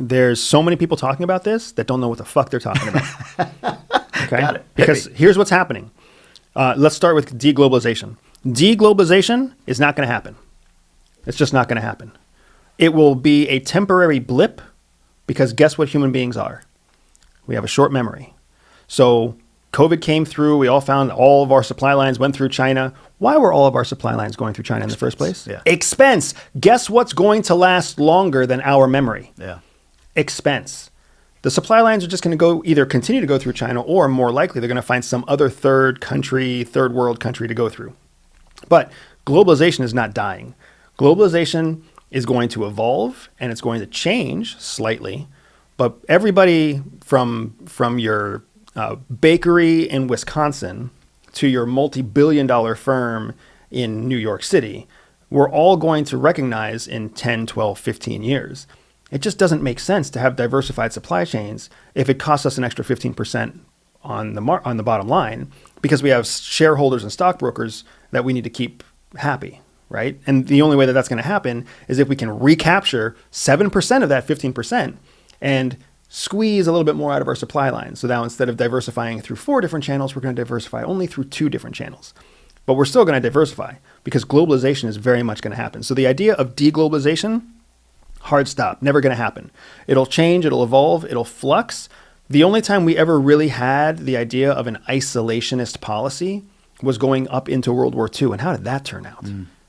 there's so many people talking about this that don't know what the fuck they're talking about. Okay? Got it. Because here's what's happening. Let's start with deglobalization. Deglobalization is not going to happen. It's just not going to happen. It will be a temporary blip because guess what human beings are? We have a short memory. So COVID came through. We all found all of our supply lines went through China. Why were all of our supply lines going through China in the first place? Yeah. Expense. Guess what's going to last longer than our memory? Yeah. Expense. The supply lines are just going to go either continue to go through China or more likely they're going to find some other third world country to go through. But globalization is not dying. Globalization is going to evolve and it's going to change slightly. But everybody from your bakery in Wisconsin to your multi-billion-dollar firm in New York City, we're all going to recognize in 10, 12, 15 years. It just doesn't make sense to have diversified supply chains if it costs us an extra 15% on the bottom line because we have shareholders and stockbrokers that we need to keep happy, right? And the only way that that's going to happen is if we can recapture 7% of that 15% and squeeze a little bit more out of our supply line. So now instead of diversifying through 4 different channels, we're going to diversify only through 2 different channels. But we're still going to diversify because globalization is very much going to happen. So the idea of deglobalization, hard stop, never going to happen. It'll change, it'll evolve, it'll flux. The only time we ever really had the idea of an isolationist policy was going up into World War II. And how did that turn out,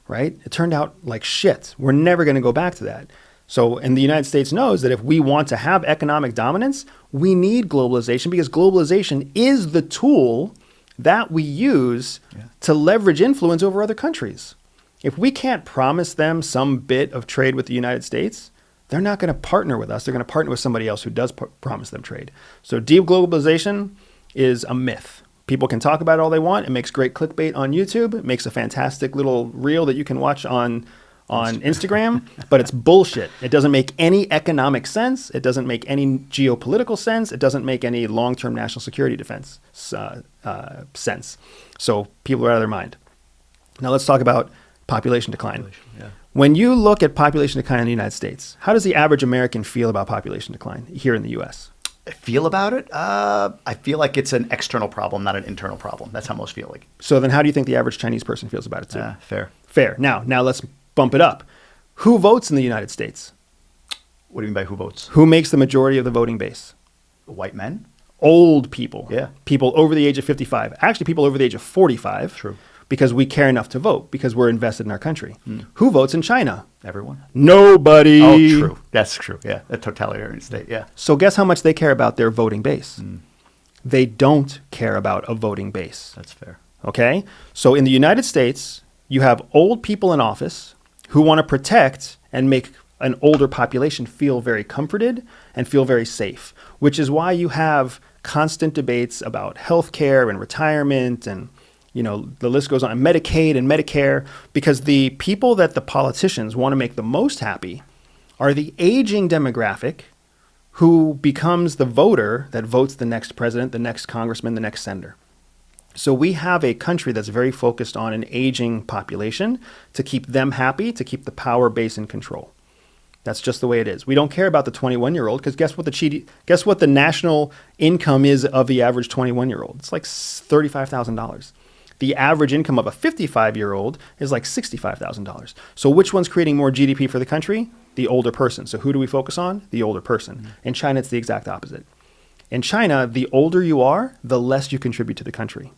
right? It turned out like shit. We're never going to go back to that. So, and the United States knows that if we want to have economic dominance, we need globalization because globalization is the tool that we use to leverage influence over other countries. If we can't promise them some bit of trade with the United States, they're not going to partner with us. They're going to partner with somebody else who does promise them trade. So deglobalization is a myth. People can talk about it all they want. It makes great clickbait on YouTube. It makes a fantastic little reel that you can watch on Instagram, but it's bullshit. It doesn't make any economic sense. It doesn't make any geopolitical sense. It doesn't make any long-term national security defense sense. So people are out of their mind. Now let's talk about population decline. When you look at population decline in the United States, how does the average American feel about population decline here in the U.S.? I feel about it? I feel like it's an external problem, not an internal problem. That's how most feel like. So then how do you think the average Chinese person feels about it too? Fair. Now let's bump it up. Who votes in the United States? What do you mean by who votes? Who makes the majority of the voting base? White men? Old people. Yeah. People over the age of 55. Actually, people over the age of 45. True. Because we care enough to vote, because we're invested in our country. Who votes in China? Everyone. Nobody. Oh, true. That's true. Yeah. A totalitarian state. Yeah. So guess how much they care about their voting base? They don't care about a voting base. That's fair. Okay? So in the United States, you have old people in office who want to protect and make an older population feel very comforted and feel very safe, which is why you have constant debates about healthcare and retirement and, you know, the list goes on, Medicaid and Medicare, because the people that the politicians want to make the most happy are the aging demographic who becomes the voter that votes the next president, the next congressman, the next senator. So we have a country that's very focused on an aging population to keep them happy, to keep the power base in control. That's just the way it is. We don't care about the 21-year-old because guess what the national income is of the average 21-year-old? It's like $35,000. The average income of a 55-year-old is like $65,000. So which one's creating more GDP for the country? The older person. So who do we focus on? The older person. In China, it's the exact opposite. In China, the older you are, the less you contribute to the country.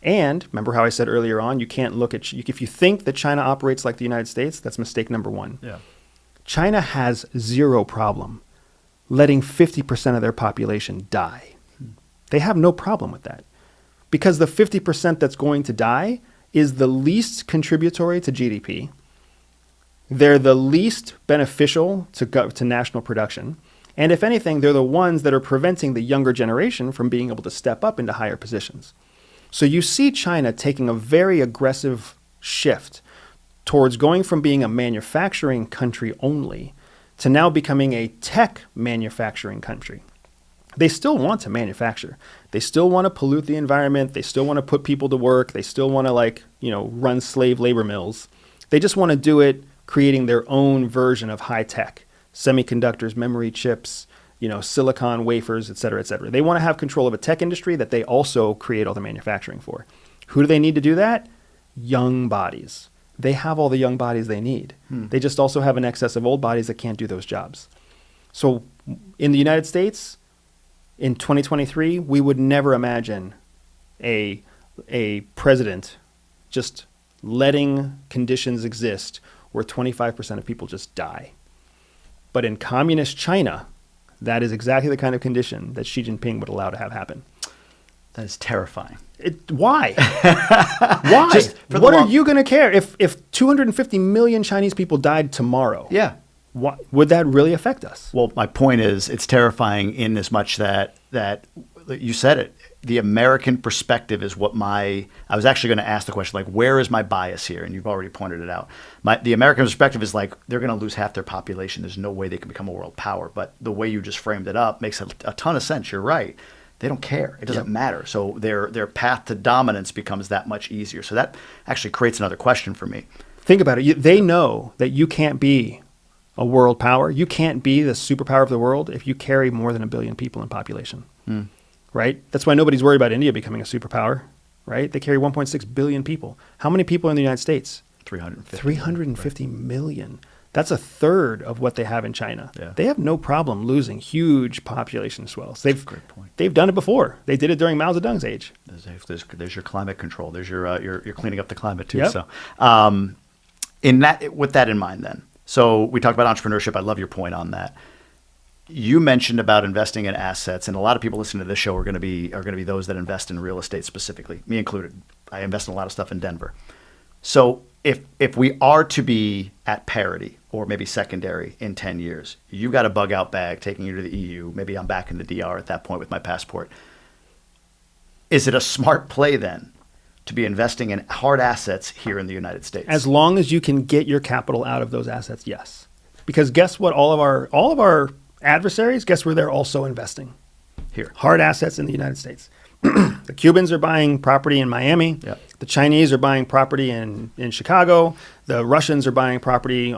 And remember how I said earlier on, you can't look at, if you think that China operates like the United States, that's mistake number one. Yeah. China has zero problem letting 50% of their population die. They have no problem with that because the 50% that's going to die is the least contributory to GDP. They're the least beneficial to national production. And if anything, they're the ones that are preventing the younger generation from being able to step up into higher positions. So you see China taking a very aggressive shift towards going from being a manufacturing country only to now becoming a tech manufacturing country. They still want to manufacture. They still want to pollute the environment. They still want to put people to work. They still want to run slave labor mills. They just want to do it creating their own version of high tech. semiconductors, memory chips, silicon wafers, et cetera, et cetera. They want to have control of a tech industry that they also create all the manufacturing for. Who do they need to do that? Young bodies. They have all the young bodies they need. They just also have an excess of old bodies that can't do those jobs. So in the United States, in 2023, we would never imagine a president just letting conditions exist where 25% of people just die. But in communist China, that is exactly the kind of condition that Xi Jinping would allow to have happen. That is terrifying. Why? Why? What are you going to care if 250 million Chinese people died tomorrow? Yeah. Would that really affect us? Well, my point is it's terrifying in as much that you said it. The American perspective is what I was actually going to ask the question, like, where is my bias here? And you've already pointed it out. The American perspective is like, they're going to lose half their population. There's no way they can become a world power. But the way you just framed it up makes a ton of sense. You're right. They don't care. It doesn't matter. So their path to dominance becomes that much easier. So that actually creates another question for me. Think about it. They know that you can't be a world power. You can't be the superpower of the world if you carry more than 1 billion people in population. Right? That's why nobody's worried about India becoming a superpower. Right? They carry 1.6 billion people. How many people are in the United States? 350 million. That's a third of what they have in China. Yeah. They have no problem losing huge population swells. That's a great point. They've done it before. They did it during Mao Zedong's age. There's your climate control. There's you're cleaning up the climate too. Yep. So, with that in mind, then, so we talked about entrepreneurship. I love your point on that. You mentioned about investing in assets, and a lot of people listening to this show are going to be those that invest in real estate specifically, me included. I invest in a lot of stuff in Denver. So if we are to be at parity or maybe secondary in 10 years, you got a bug out bag taking you to the EU. Maybe I'm back in the DR at that point with my passport. Is it a smart play then to be investing in hard assets here in the United States? As long as you can get your capital out of those assets, yes. Because guess what? All of our adversaries, guess where they're also investing? Here. Hard assets in the United States. The Cubans are buying property in Miami. Yep. The Chinese are buying property in Chicago. The Russians are buying property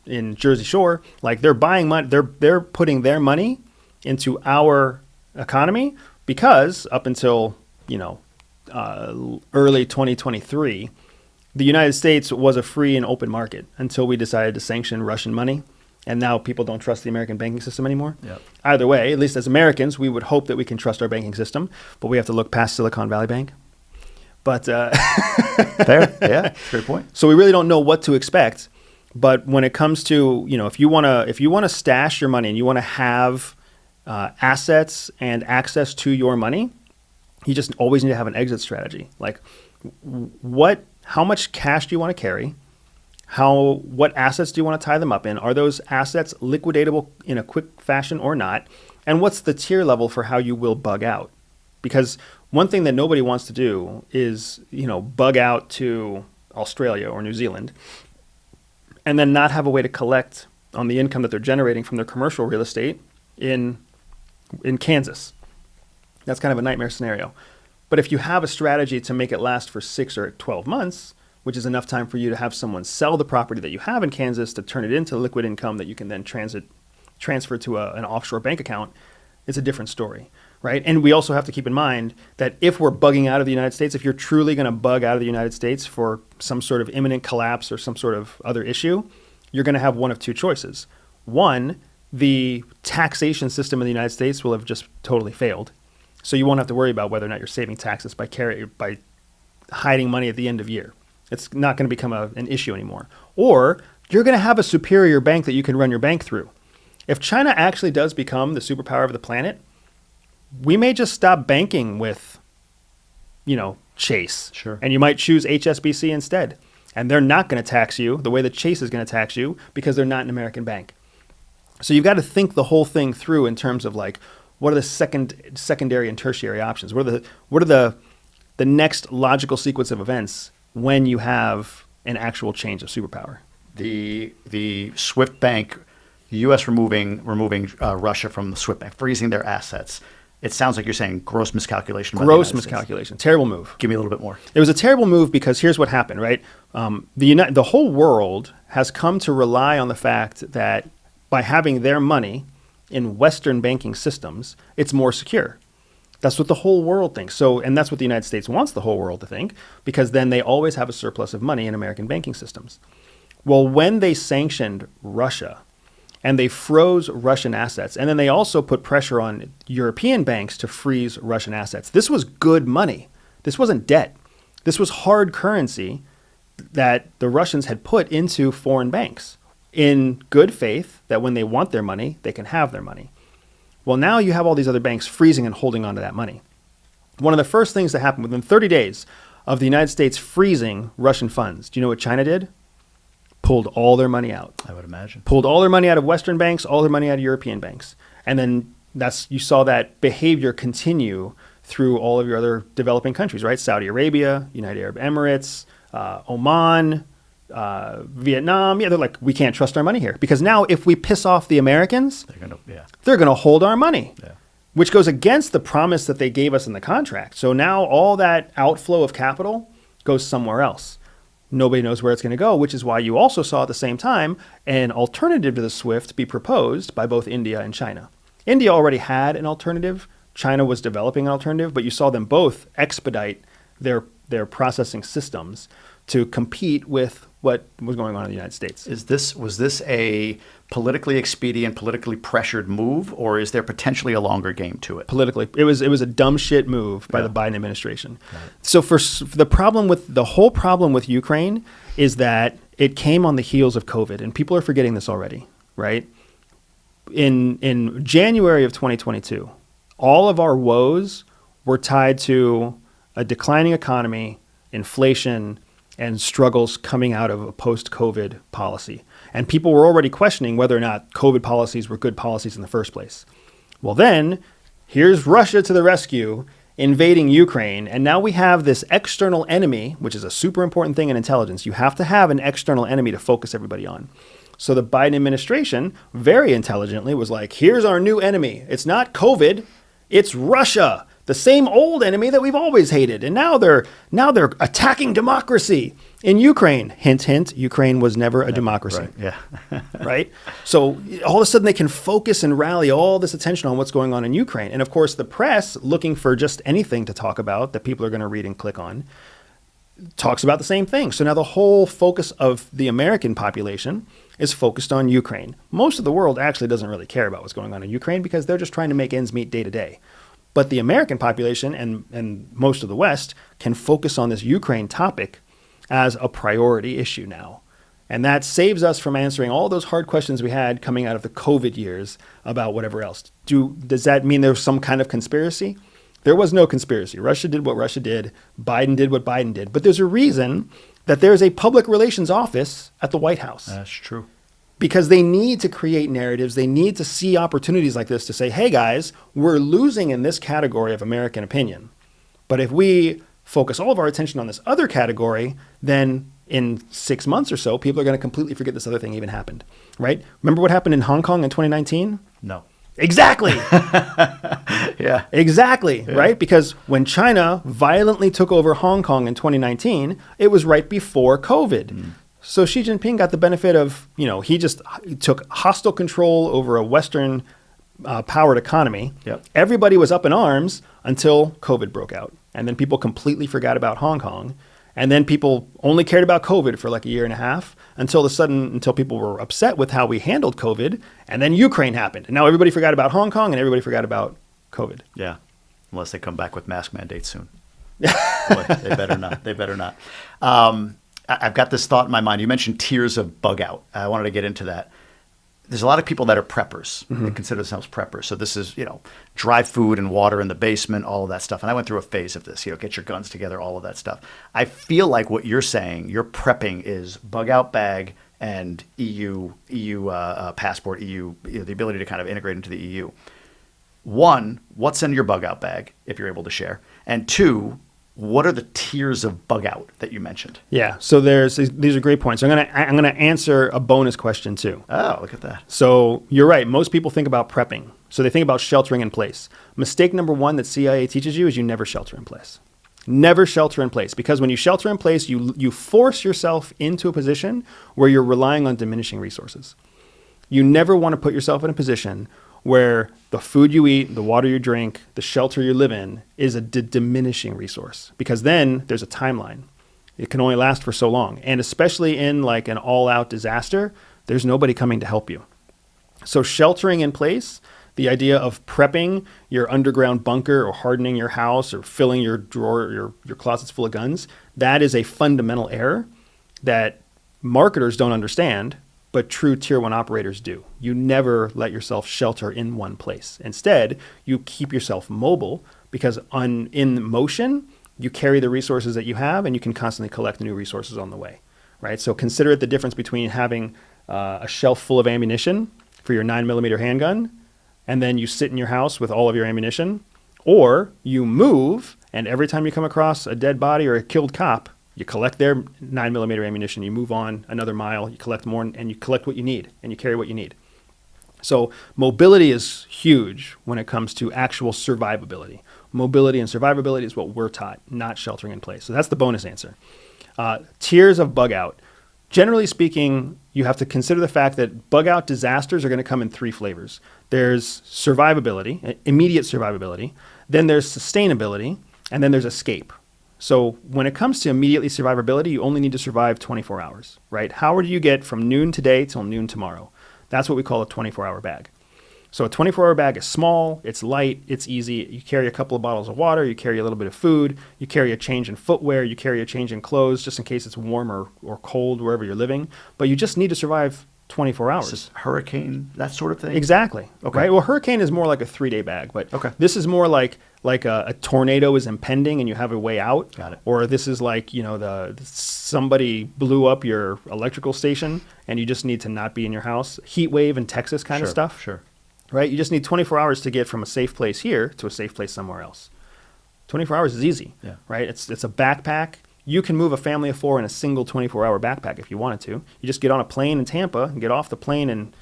in Jersey Shore. Like, they're buying money. They're putting their money into our economy because up until early 2023, the United States was a free and open market until we decided to sanction Russian money. And now people don't trust the American banking system anymore. Yep. Either way, at least as Americans, we would hope that we can trust our banking system, but we have to look past Silicon Valley Bank. But Fair, yeah, great point. So we really don't know what to expect. But when it comes to, if you want to stash your money and you want to have assets and access to your money, you just always need to have an exit strategy. Like, how much cash do you want to carry? What assets do you want to tie them up in? Are those assets liquidatable in a quick fashion or not? And what's the tier level for how you will bug out? Because one thing that nobody wants to do is, bug out to Australia or New Zealand and then not have a way to collect on the income that they're generating from their commercial real estate in Kansas. That's kind of a nightmare scenario. But if you have a strategy to make it last for 6 or 12 months, which is enough time for you to have someone sell the property that you have in Kansas to turn it into liquid income that you can then transfer to an offshore bank account, it's a different story, right? And we also have to keep in mind that if we're bugging out of the United States, if you're truly going to bug out of the United States for some sort of imminent collapse or some sort of other issue, you're going to have one of two choices. One, the taxation system in the United States will have just totally failed. So you won't have to worry about whether or not you're saving taxes by hiding money at the end of year. It's not going to become an issue anymore. Or you're going to have a superior bank that you can run your bank through. If China actually does become the superpower of the planet, we may just stop banking with, Chase. Sure. And you might choose HSBC instead. And they're not going to tax you the way that Chase is going to tax you because they're not an American bank. So you've got to think the whole thing through in terms of like, what are the secondary and tertiary options? What are the next logical sequence of events when you have an actual change of superpower? The SWIFT bank, the U.S. removing Russia from the SWIFT bank, freezing their assets. It sounds like you're saying gross miscalculation. Gross miscalculation. Terrible move. Give me a little bit more. It was a terrible move because here's what happened, right? The whole world has come to rely on the fact that by having their money in Western banking systems, it's more secure. That's what the whole world thinks. So, and that's what the United States wants the whole world to think, because then they always have a surplus of money in American banking systems. Well, when they sanctioned Russia and they froze Russian assets, and then they also put pressure on European banks to freeze Russian assets, this was good money. This wasn't debt. This was hard currency that the Russians had put into foreign banks in good faith that when they want their money, they can have their money. Well, now you have all these other banks freezing and holding on to that money. One of the first things that happened within 30 days of the United States freezing Russian funds, do you know what China did? Pulled all their money out. I would imagine. Pulled all their money out of Western banks, all their money out of European banks. And then you saw that behavior continue through all of your other developing countries, right? Saudi Arabia, United Arab Emirates, Oman, Vietnam. Yeah, they're like, we can't trust our money here. Because now if we piss off the Americans, they're going to hold our money, which goes against the promise that they gave us in the contract. So now all that outflow of capital goes somewhere else. Nobody knows where it's going to go, which is why you also saw at the same time an alternative to the SWIFT be proposed by both India and China. India already had an alternative. China was developing an alternative, but you saw them both expedite their processing systems to compete with what was going on in the United States. Was this a politically expedient, politically pressured move, or is there potentially a longer game to it? Politically, it was a dumb shit move by the Biden administration. Right. So for the whole problem with Ukraine is that it came on the heels of COVID, and people are forgetting this already, right? In January of 2022, all of our woes were tied to a declining economy, inflation, and struggles coming out of a post-COVID policy. And people were already questioning whether or not COVID policies were good policies in the first place. Well, then, here's Russia to the rescue, invading Ukraine. And now we have this external enemy, which is a super important thing in intelligence. You have to have an external enemy to focus everybody on. So the Biden administration, very intelligently, was like, here's our new enemy. It's not COVID, it's Russia. The same old enemy that we've always hated. And now they're attacking democracy in Ukraine. Hint, hint, Ukraine was never a democracy. Right. Yeah. Right? So all of a sudden they can focus and rally all this attention on what's going on in Ukraine. And of course, the press, looking for just anything to talk about that people are going to read and click on, talks about the same thing. So now the whole focus of the American population is focused on Ukraine. Most of the world actually doesn't really care about what's going on in Ukraine because they're just trying to make ends meet day to day. But the American population and most of the West can focus on this Ukraine topic as a priority issue now. And that saves us from answering all those hard questions we had coming out of the COVID years about whatever else. Does that mean there's some kind of conspiracy? There was no conspiracy. Russia did what Russia did. Biden did what Biden did. But there's a reason that there's a public relations office at the White House. That's true. Because they need to create narratives. They need to see opportunities like this to say, hey, guys, we're losing in this category of American opinion. But if we focus all of our attention on this other category, then in 6 months or so, people are going to completely forget this other thing even happened, right? Remember what happened in Hong Kong in 2019? No. Exactly. Yeah. Exactly, yeah. Right? Because when China violently took over Hong Kong in 2019, it was right before COVID. Mm. So Xi Jinping got the benefit of, he took hostile control over a Western powered economy. Yep. Everybody was up in arms until COVID broke out. And then people completely forgot about Hong Kong. And then people only cared about COVID for like a year and a half until people were upset with how we handled COVID. And then Ukraine happened. And now everybody forgot about Hong Kong and everybody forgot about COVID. Yeah. Unless they come back with mask mandates soon. Boy, they better not. They better not. I've got this thought in my mind. You mentioned tiers of Bugout. I wanted to get into that. There's a lot of people that are preppers. Mm-hmm. They consider themselves preppers. So this is, dry food and water in the basement, all of that stuff. And I went through a phase of this, get your guns together, all of that stuff. I feel like what you're saying, your prepping is Bugout bag and EU passport, EU, the ability to kind of integrate into the EU. One, what's in your Bugout bag, if you're able to share? And two, what are the tiers of Bugout that you mentioned? Yeah, so these are great points. I'm gonna answer a bonus question too. Oh, look at that. So you're right. Most people think about prepping. So they think about sheltering in place. Mistake number one that CIA teaches you is you never shelter in place. Never shelter in place, because when you shelter in place, you force yourself into a position where you're relying on diminishing resources. You never want to put yourself in a position where the food you eat, the water you drink, the shelter you live in is a diminishing resource, because then there's a timeline. It can only last for so long. And especially in like an all-out disaster, there's nobody coming to help you. So sheltering in place, the idea of prepping your underground bunker or hardening your house or filling your drawer, your closets full of guns, that is a fundamental error that marketers don't understand, but true tier one operators do. You never let yourself shelter in one place. Instead, you keep yourself mobile, because in motion, you carry the resources that you have and you can constantly collect new resources on the way, right? So consider it the difference between having a shelf full of ammunition for your 9mm handgun, and then you sit in your house with all of your ammunition, or you move, and every time you come across a dead body or a killed cop, you collect their 9mm ammunition, you move on another mile, you collect more, and you collect what you need, and you carry what you need. So mobility is huge when it comes to actual survivability. Mobility and survivability is what we're taught, not sheltering in place. So that's the bonus answer. Tiers of bug out. Generally speaking, you have to consider the fact that bug out disasters are going to come in three flavors. There's survivability, immediate survivability, then there's sustainability, and then there's escape. So when it comes to immediately survivability, you only need to survive 24 hours, right? How do you get from noon today till noon tomorrow? That's what we call a 24-hour bag. So a 24-hour bag is small, it's light, it's easy. You carry a couple of bottles of water, you carry a little bit of food, you carry a change in footwear, you carry a change in clothes just in case it's warm or cold wherever you're living. But you just need to survive 24 hours. This is hurricane, that sort of thing? Exactly. Okay. Right? Well, hurricane is more like a 3-day bag, but okay. This is more like a tornado is impending and you have a way out. Got it. Or this is like, somebody blew up your electrical station and you just need to not be in your house. Heat wave in Texas kind of stuff. Sure. Right? You just need 24 hours to get from a safe place here to a safe place somewhere else. 24 hours is easy. Yeah. Right? It's a backpack. You can move a family of 4 in a single 24-hour backpack if you wanted to. You just get on a plane in Tampa and get off the plane in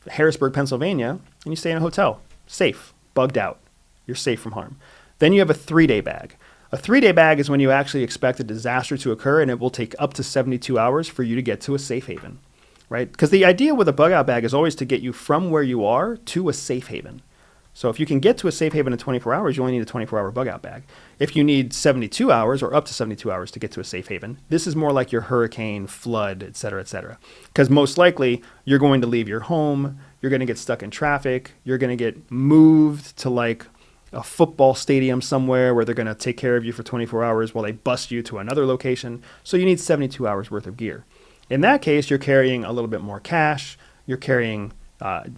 Harrisburg, Pennsylvania, and you stay in a hotel. Safe. Bugged out. You're safe from harm. Then you have a 3-day bag. A 3-day bag is when you actually expect a disaster to occur, and it will take up to 72 hours for you to get to a safe haven. Right? Because the idea with a bug out bag is always to get you from where you are to a safe haven. So if you can get to a safe haven in 24 hours, you only need a 24-hour bug out bag. If you need 72 hours or up to 72 hours to get to a safe haven, this is more like your hurricane, flood, et cetera, et cetera. Because most likely you're going to leave your home, you're going to get stuck in traffic, you're going to get moved to like a football stadium somewhere where they're going to take care of you for 24 hours while they bus you to another location. So you need 72 hours worth of gear. In that case, you're carrying a little bit more cash. You're carrying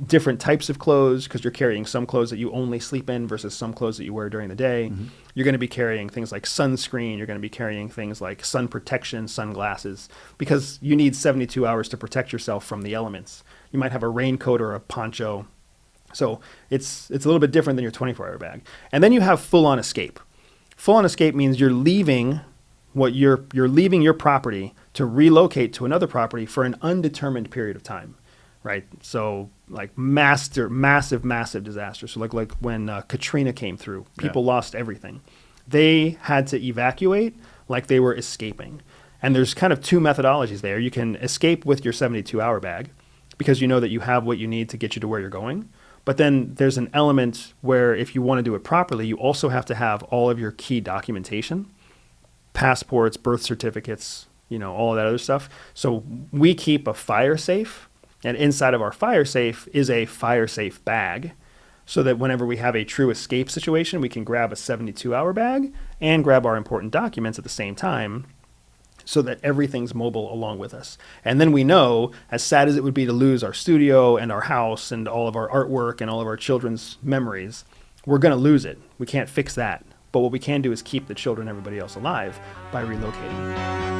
different types of clothes because you're carrying some clothes that you only sleep in versus some clothes that you wear during the day. Mm-hmm. You're going to be carrying things like sunscreen. You're going to be carrying things like sun protection, sunglasses, because you need 72 hours to protect yourself from the elements. You might have a raincoat or a poncho. So it's a little bit different than your 24-hour bag. And then you have full-on escape. Full-on escape means you're leaving you're leaving your property to relocate to another property for an undetermined period of time, right? So like massive disasters. So like when Katrina came through, people lost everything. They had to evacuate like they were escaping. And there's kind of two methodologies there. You can escape with your 72-hour bag because you know that you have what you need to get you to where you're going. But then there's an element where if you want to do it properly, you also have to have all of your key documentation, passports, birth certificates, all of that other stuff. So we keep a fire safe, and inside of our fire safe is a fire safe bag so that whenever we have a true escape situation, we can grab a 72-hour bag and grab our important documents at the same time so that everything's mobile along with us. And then we know, as sad as it would be to lose our studio and our house and all of our artwork and all of our children's memories, we're going to lose it. We can't fix that. But what we can do is keep the children and everybody else alive by relocating.